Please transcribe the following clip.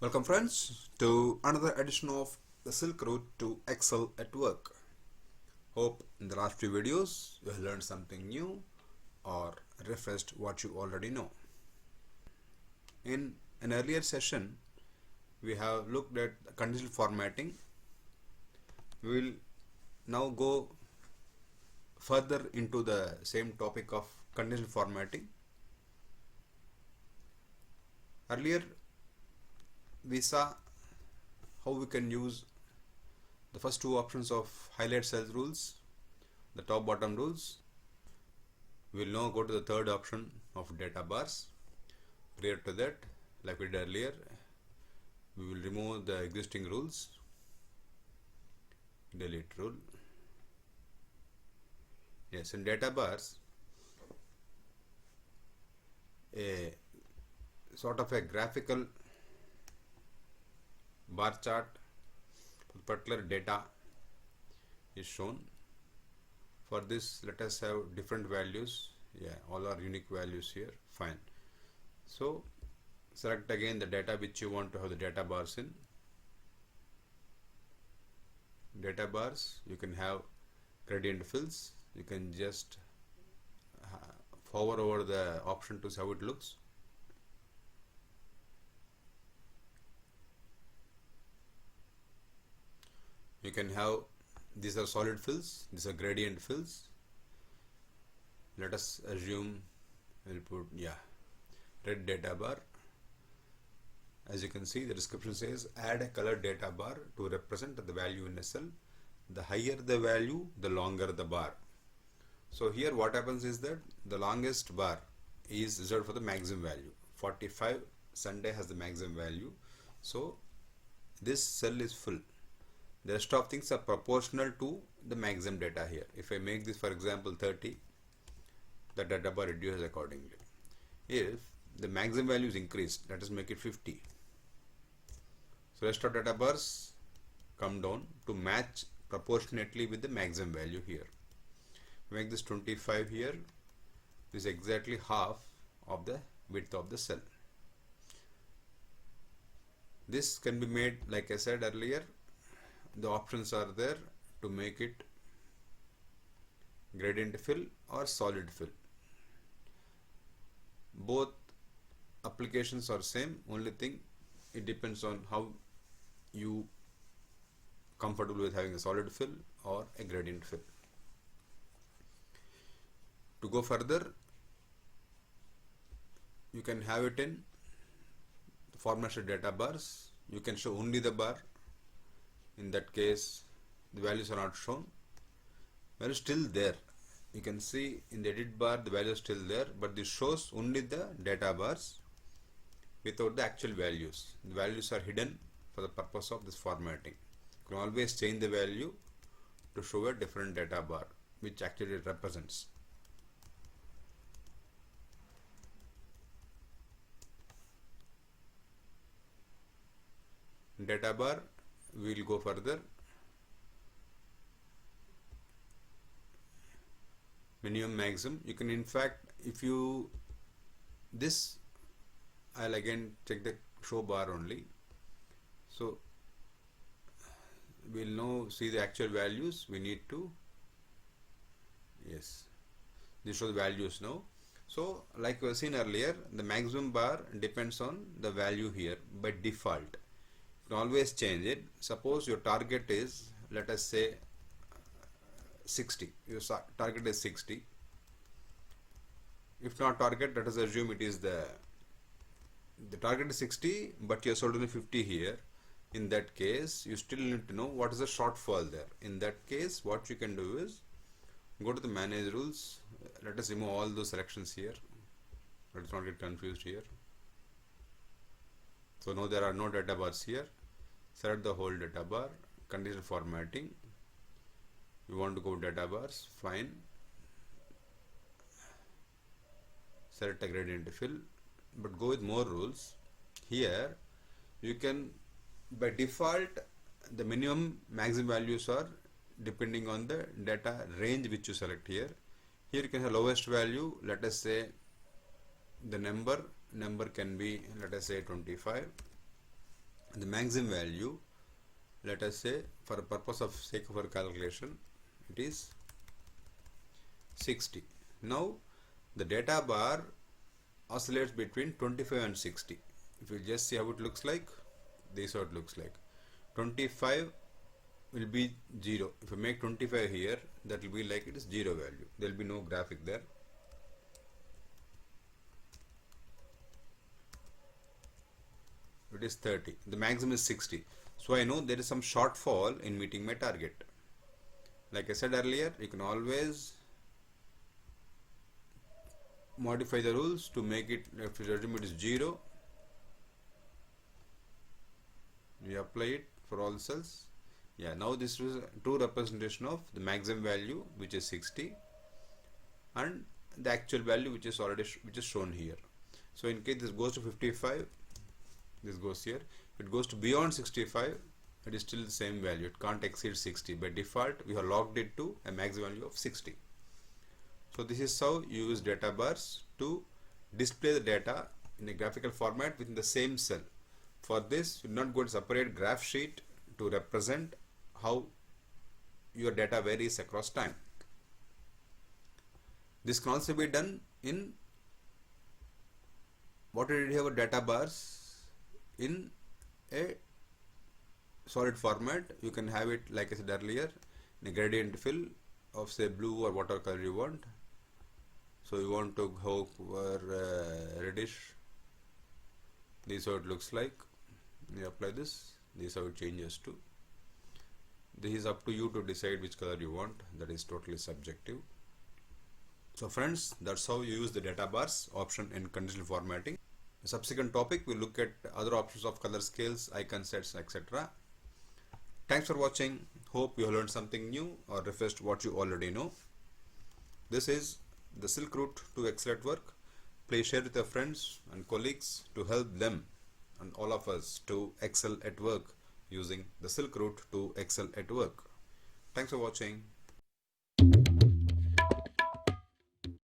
Welcome friends to another edition of the Silk Route to Excel at Work. Hope in the last few videos you have learned something new or refreshed what you already know. In an earlier session we have looked at conditional formatting. We will now go further into the same topic of conditional formatting. Earlier we saw how we can use the first two options of highlight cells rules, the top bottom rules. We will now go to the third option of data bars. Prior to that, like we did earlier, we will remove the existing rules, delete rule. Yes, in data bars, a sort of a graphical bar chart with particular data is shown. For this, let us have different values. All are unique values here. Fine. So select again the data which you want to have the data bars in. Data bars, you can have gradient fills. You can just hover over the option to see how it looks. You can have, these are solid fills, these are gradient fills. Let us assume we'll put red data bar. As you can see, the description says add a colored data bar to represent the value in a cell. The higher the value, the longer the bar. So here what happens is that the longest bar is reserved for the maximum value. 45 Sunday has the maximum value. So this cell is full. The rest of things are proportional to the maximum data here. If I make this, for example, 30, the data bar reduces accordingly. If the maximum value is increased, let us make it 50. So rest of data bars come down to match proportionately with the maximum value here. Make this 25 here. This is exactly half of the width of the cell. This can be made, like I said earlier, the options are there to make it gradient fill or solid fill. Both applications are same, only thing it depends on how you comfortable with having a solid fill or a gradient fill. To go further, you can have it in formatted data bars. You can show only the bar. In that case, the values are not shown. Value is still there. You can see in the edit bar the value is still there, but this shows only the data bars without the actual values. The values are hidden for the purpose of this formatting. You can always change the value to show a different data bar which actually it represents. Data bar, we will go further. Minimum, maximum. You can, in fact, if you this, I'll again check the show bar only. So we'll now see the actual values. We need to, this shows the values now. So like we have seen earlier, the maximum bar depends on the value here by default. You can always change it. Suppose your target is, let us say 60. Your target is 60. If not target, let us assume it is the target is 60, but you have sold only 50 here. In that case, you still need to know what is the shortfall there. In that case, what you can do is go to the manage rules. Let us remove all those selections here. Let us not get confused here. So now there are no data bars here. Select the whole data bar, conditional formatting. You want to go data bars, fine. Select a gradient fill, but go with more rules. Here you can, by default, the minimum maximum values are depending on the data range which you select here. Here you can have lowest value, let us say the number can be, let us say 25. The maximum value, let us say for the purpose of sake of our calculation, it is 60. Now the data bar oscillates between 25 and 60. If you just see how it looks like, this is how it looks like. 25 will be 0. If you make 25 here, that will be like it is 0 value. There will be no graphic there. It is 30. The maximum is 60. So I know there is some shortfall in meeting my target. Like I said earlier, you can always modify the rules to make it, if you assume it is 0, you apply it for all cells. Yeah, now this is a true representation of the maximum value, which is 60, and the actual value, which is already shown here. So in case this goes to 55, this goes here. If it goes to beyond 65, it is still the same value. It can't exceed 60. By default, we have logged it to a maximum value of 60. So this is how you use data bars to display the data in a graphical format within the same cell. For this, you're not going to separate graph sheet to represent how your data varies across time. This can also be done in what we have data bars in a solid format. You can have it, like I said earlier, in a gradient fill of say blue or whatever color you want. So you want to go for reddish. This is how it looks like. You apply this. This is how it changes to. This is up to you to decide which color you want. That is totally subjective. So friends, that's how you use the data bars option in conditional formatting. The subsequent topic, we look at other options of color scales, icon sets, etc. Thanks for watching. Hope you learned something new or refreshed what you already know. This is the Silk Route to Excel at Work. Please share with your friends and colleagues to help them and all of us to excel at work using the Silk Route to Excel at Work. Thanks for watching.